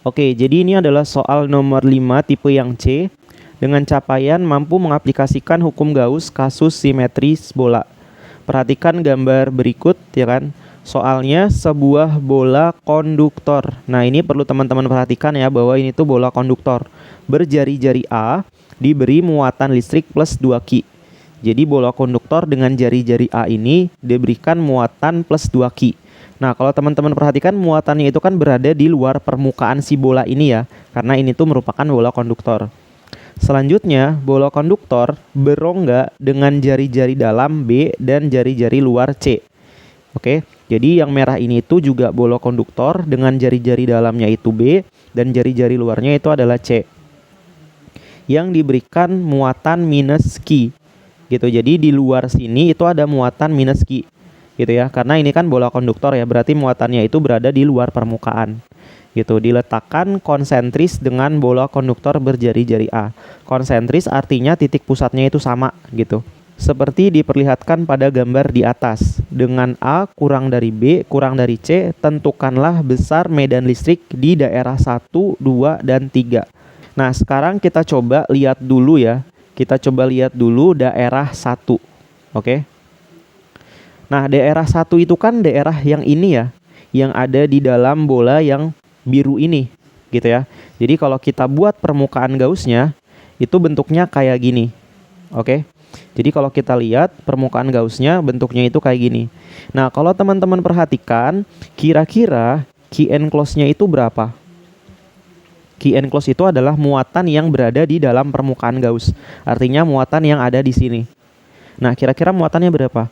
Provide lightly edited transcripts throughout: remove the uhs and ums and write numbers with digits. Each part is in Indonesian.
Oke, jadi ini adalah soal nomor 5 tipe yang C dengan capaian mampu mengaplikasikan hukum Gauss kasus simetris bola. Perhatikan gambar berikut ya kan. Soalnya sebuah bola konduktor. Nah, ini perlu teman-teman perhatikan ya bahwa ini tuh bola konduktor. Berjari-jari A diberi muatan listrik plus 2 Ki. Jadi bola konduktor dengan jari-jari A ini diberikan muatan plus 2 Ki. Nah, kalau teman-teman perhatikan muatannya itu kan berada di luar permukaan si bola ini ya, karena ini tuh merupakan bola konduktor. Selanjutnya, bola konduktor berongga dengan jari-jari dalam B dan jari-jari luar C. Oke, jadi yang merah ini itu juga bola konduktor dengan jari-jari dalamnya itu B dan jari-jari luarnya itu adalah C. Yang diberikan muatan minus Ki. Gitu. Jadi di luar sini itu ada muatan minus Ki. Gitu ya, karena ini kan bola konduktor ya, berarti muatannya itu berada di luar permukaan gitu. Diletakkan konsentris dengan bola konduktor berjari-jari A. Konsentris artinya titik pusatnya itu sama gitu, seperti diperlihatkan pada gambar di atas. Dengan A kurang dari B kurang dari C, tentukanlah besar medan listrik di daerah 1, 2, dan 3. Nah, sekarang kita coba lihat dulu ya, kita coba lihat dulu daerah 1. Oke. Nah, daerah 1 itu kan daerah yang ini ya, yang ada di dalam bola yang biru ini, gitu ya. Jadi kalau kita buat permukaan Gaussnya, itu bentuknya kayak gini. Oke. Jadi kalau kita lihat permukaan Gaussnya bentuknya itu kayak gini. Nah, kalau teman-teman perhatikan, kira-kira Q enclose-nya itu berapa? Q enclose itu adalah muatan yang berada di dalam permukaan Gauss. Artinya muatan yang ada di sini. Nah, kira-kira muatannya berapa?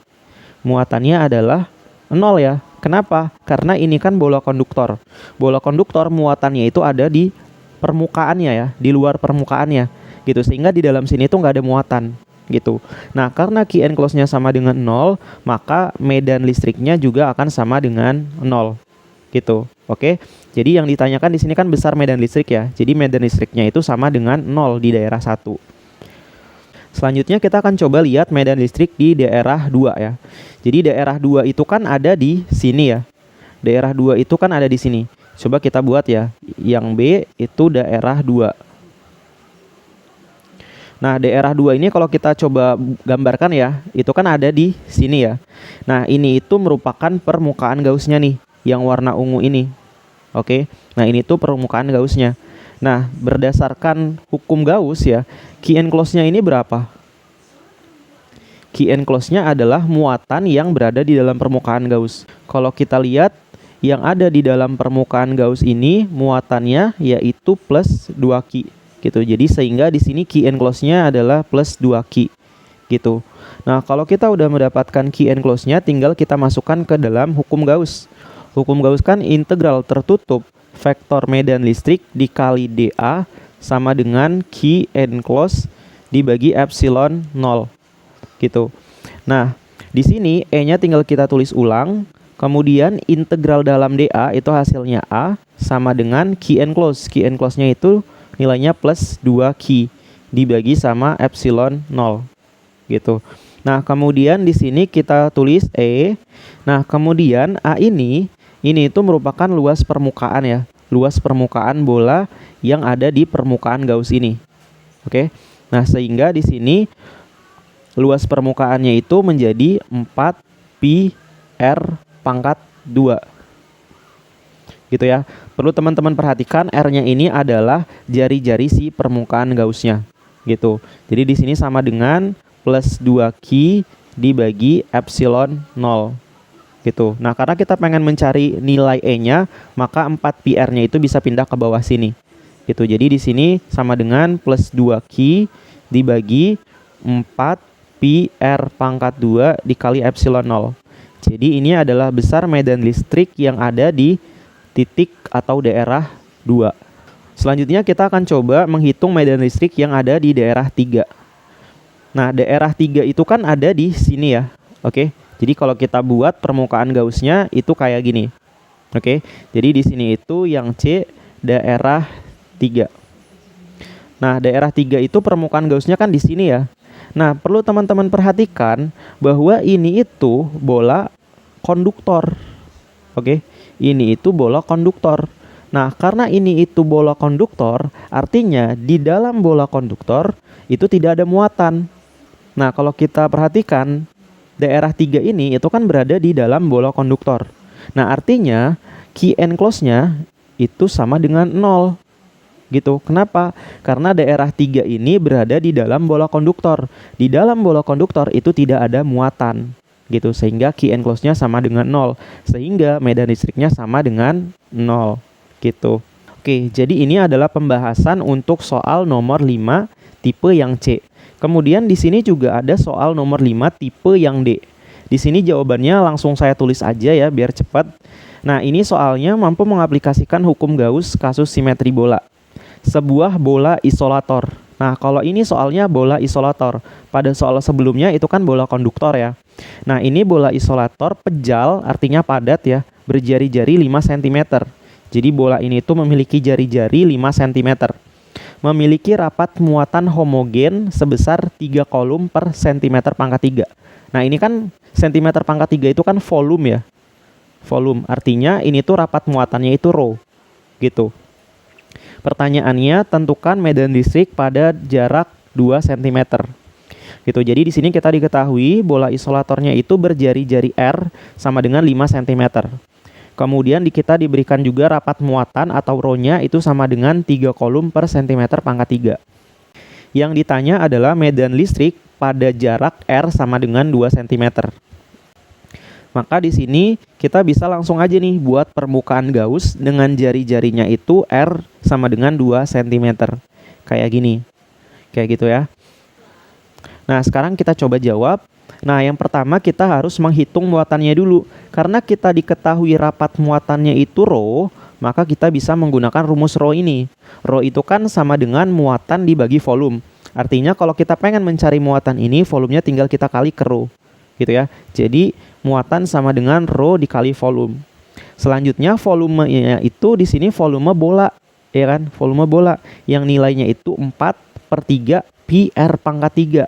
Muatannya adalah 0 ya. Kenapa? Karena ini kan bola konduktor. Bola konduktor muatannya itu ada di permukaannya ya, di luar permukaannya gitu. Sehingga di dalam sini tuh nggak ada muatan gitu. Nah, karena Q enclose-nya sama dengan 0, maka medan listriknya juga akan sama dengan 0 gitu. Oke. Jadi yang ditanyakan di sini kan besar medan listrik ya. Jadi medan listriknya itu sama dengan 0 di daerah 1. Selanjutnya kita akan coba lihat medan listrik di daerah 2 ya. Jadi daerah 2 itu kan ada di sini ya. Daerah 2 itu kan ada di sini. Coba kita buat ya. Yang B itu daerah 2. Nah, daerah 2 ini kalau kita coba gambarkan ya, itu kan ada di sini ya. Nah, ini itu merupakan permukaan Gaussnya nih, yang warna ungu ini. Oke. Nah, ini tuh permukaan Gaussnya. Nah, berdasarkan hukum Gauss ya, Q enclose-nya ini berapa? Q enclose-nya adalah muatan yang berada di dalam permukaan Gauss. Kalau kita lihat yang ada di dalam permukaan Gauss ini muatannya yaitu plus 2Q gitu. Jadi sehingga di sini Q enclose-nya adalah plus 2Q gitu. Nah, kalau kita udah mendapatkan Q enclose-nya, tinggal kita masukkan ke dalam hukum Gauss. Hukum Gauss kan integral tertutup vektor medan listrik dikali dA sama dengan Q enclose dibagi epsilon 0 gitu. Nah, di sini E-nya tinggal kita tulis ulang, kemudian integral dalam dA itu hasilnya A sama dengan Q enclose. Q enclose-nya itu nilainya plus 2Q dibagi sama epsilon 0 gitu. Nah, kemudian di sini kita tulis E. Nah, kemudian A ini itu merupakan luas permukaan ya. Luas permukaan bola yang ada di permukaan Gauss ini. Oke. Nah, sehingga di sini luas permukaannya itu menjadi 4 pi R pangkat 2. Gitu ya. Perlu teman-teman perhatikan R-nya ini adalah jari-jari si permukaan Gauss-nya. Gitu. Jadi di sini sama dengan plus 2Q dibagi epsilon 0. Gitu. Nah, karena kita pengen mencari nilai E-nya, maka 4 pi R-nya itu bisa pindah ke bawah sini. Gitu. Jadi di sini sama dengan plus 2Q dibagi 4 pi R pangkat 2 dikali epsilon 0. Jadi ini adalah besar medan listrik yang ada di titik atau daerah 2. Selanjutnya kita akan coba menghitung medan listrik yang ada di daerah 3. Nah, daerah 3 itu kan ada di sini ya. Oke. Jadi kalau kita buat permukaan Gauss-nya itu kayak gini. Oke. Jadi di sini itu yang C daerah 3. Nah, daerah 3 itu permukaan Gauss-nya kan di sini ya. Nah, perlu teman-teman perhatikan bahwa ini itu bola konduktor. Oke. Ini itu bola konduktor. Nah, karena ini itu bola konduktor, artinya di dalam bola konduktor itu tidak ada muatan. Nah, kalau kita perhatikan, daerah 3 ini itu kan berada di dalam bola konduktor. Nah, artinya Q enclose-nya itu sama dengan 0. Gitu. Kenapa? Karena daerah 3 ini berada di dalam bola konduktor. Di dalam bola konduktor itu tidak ada muatan. Gitu. Sehingga Q enclose-nya sama dengan 0. Sehingga medan listriknya sama dengan 0. Gitu. Oke, jadi ini adalah pembahasan untuk soal nomor 5 tipe yang C. Kemudian di sini juga ada soal nomor 5 tipe yang D. Di sini jawabannya langsung saya tulis aja ya biar cepat. Nah, ini soalnya mampu mengaplikasikan hukum Gauss kasus simetri bola. Sebuah bola isolator. Nah, kalau ini soalnya bola isolator. Pada soal sebelumnya itu kan bola konduktor ya. Nah, ini bola isolator pejal, artinya padat ya, berjari-jari 5 cm. Jadi bola ini tuh memiliki jari-jari 5 cm. Memiliki rapat muatan homogen sebesar 3 kolom per cm pangkat 3. Nah, ini kan cm pangkat 3 itu kan volume ya. Volume, artinya ini tuh rapat muatannya itu rho. Gitu. Pertanyaannya, tentukan medan listrik pada jarak 2 cm. Gitu. Jadi di sini kita diketahui bola isolatornya itu berjari-jari R sama dengan 5 cm. Kemudian kita diberikan juga rapat muatan atau rho-nya itu sama dengan 3 kolom per cm pangkat 3. Yang ditanya adalah medan listrik pada jarak R sama dengan 2 cm. Maka di sini kita bisa langsung aja nih buat permukaan Gauss dengan jari-jarinya itu R sama dengan 2 cm. Kayak gini. Kayak gitu ya. Nah, sekarang kita coba jawab. Nah, yang pertama kita harus menghitung muatannya dulu. Karena kita diketahui rapat muatannya itu rho, maka kita bisa menggunakan rumus rho ini. Rho itu kan sama dengan muatan dibagi volume. Artinya kalau kita pengen mencari muatan ini, volumenya tinggal kita kali ke rho. Gitu ya. Jadi, muatan sama dengan rho dikali volume. Selanjutnya volumenya itu di sini volume bola. Ya kan? Volume bola. Yang nilainya itu 4/3 pi R pangkat 3.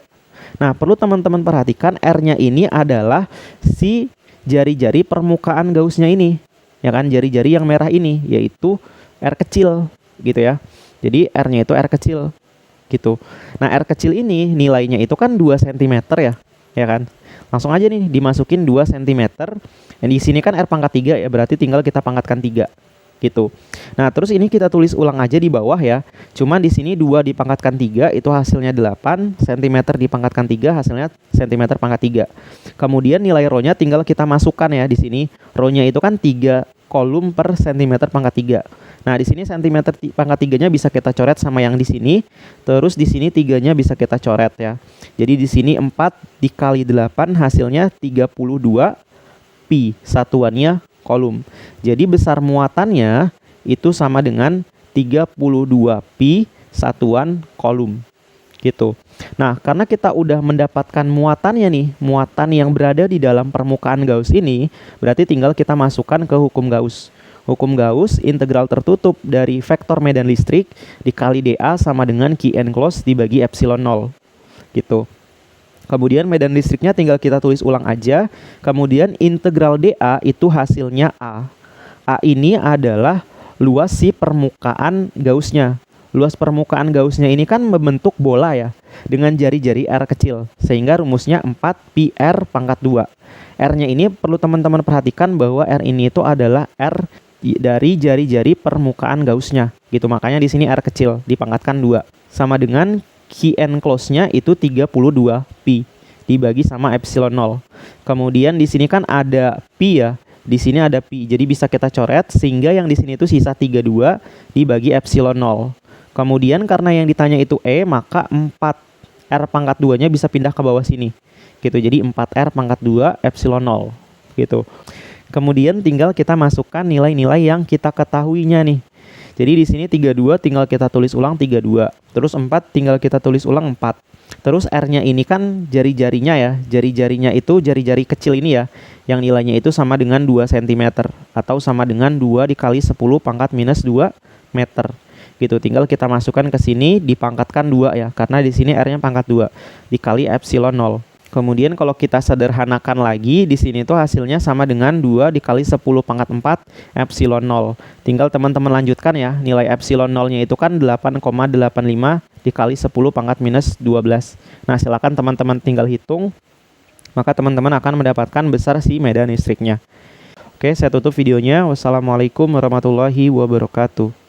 Nah, perlu teman-teman perhatikan R-nya ini adalah si jari-jari permukaan Gauss-nya ini. Ya kan, jari-jari yang merah ini, yaitu R kecil, gitu ya. Jadi R-nya itu R kecil, gitu. Nah, R kecil ini nilainya itu kan 2 cm ya kan. Langsung aja nih dimasukin 2 cm. Dan di sini kan R pangkat 3 ya, berarti tinggal kita pangkatkan 3. Gitu. Nah, terus ini kita tulis ulang aja di bawah ya. Cuman di sini 2 dipangkatkan 3 itu hasilnya 8, cm dipangkatkan 3 hasilnya cm pangkat 3. Kemudian nilai rho-nya tinggal kita masukkan ya di sini. Rho-nya itu kan 3 kolom per cm pangkat 3. Nah, di sini cm pangkat 3-nya bisa kita coret sama yang di sini. Terus di sini 3-nya bisa kita coret ya. Jadi di sini 4 dikali 8 hasilnya 32 pi, satuannya kolom. Jadi besar muatannya itu sama dengan 32 pi satuan kolom. Gitu. Nah, karena kita udah mendapatkan muatannya nih, muatan yang berada di dalam permukaan Gauss ini, berarti tinggal kita masukkan ke hukum Gauss. Hukum Gauss integral tertutup dari vektor medan listrik dikali dA sama dengan Q enclose dibagi epsilon 0. Gitu. Kemudian medan listriknya tinggal kita tulis ulang aja. Kemudian integral dA itu hasilnya A. A ini adalah luas si permukaan Gauss-nya. Luas permukaan Gauss-nya ini kan membentuk bola ya, dengan jari-jari R kecil. Sehingga rumusnya 4 pi R pangkat 2. R-nya ini perlu teman-teman perhatikan bahwa R ini itu adalah R dari jari-jari permukaan Gauss-nya. Gitu, makanya di sini R kecil dipangkatkan 2. Sama dengan Q enclose-nya itu 32 pi dibagi sama epsilon 0. Kemudian di sini kan ada pi ya. Di sini ada pi. Jadi bisa kita coret sehingga yang di sini itu sisa 32 dibagi epsilon 0. Kemudian karena yang ditanya itu E, maka 4 R pangkat 2-nya bisa pindah ke bawah sini. Gitu. Jadi 4R pangkat 2 epsilon 0. Gitu. Kemudian tinggal kita masukkan nilai-nilai yang kita ketahuinya nih. Jadi di sini 32 tinggal kita tulis ulang 32. Terus 4 tinggal kita tulis ulang 4. Terus R-nya ini kan jari-jarinya ya. Jari-jarinya itu jari-jari kecil ini ya. Yang nilainya itu sama dengan 2 cm. Atau sama dengan 2 dikali 10 pangkat minus 2 meter. Gitu, tinggal kita masukkan ke sini dipangkatkan 2 ya. Karena di sini R-nya pangkat 2. Dikali epsilon 0. Kemudian kalau kita sederhanakan lagi, di sini tuh hasilnya sama dengan 2 dikali 10 pangkat 4 epsilon 0. Tinggal teman-teman lanjutkan ya, nilai epsilon 0-nya itu kan 8,85 dikali 10 pangkat minus 12. Nah, silakan teman-teman tinggal hitung, maka teman-teman akan mendapatkan besar si medan listriknya. Oke, saya tutup videonya. Wassalamualaikum warahmatullahi wabarakatuh.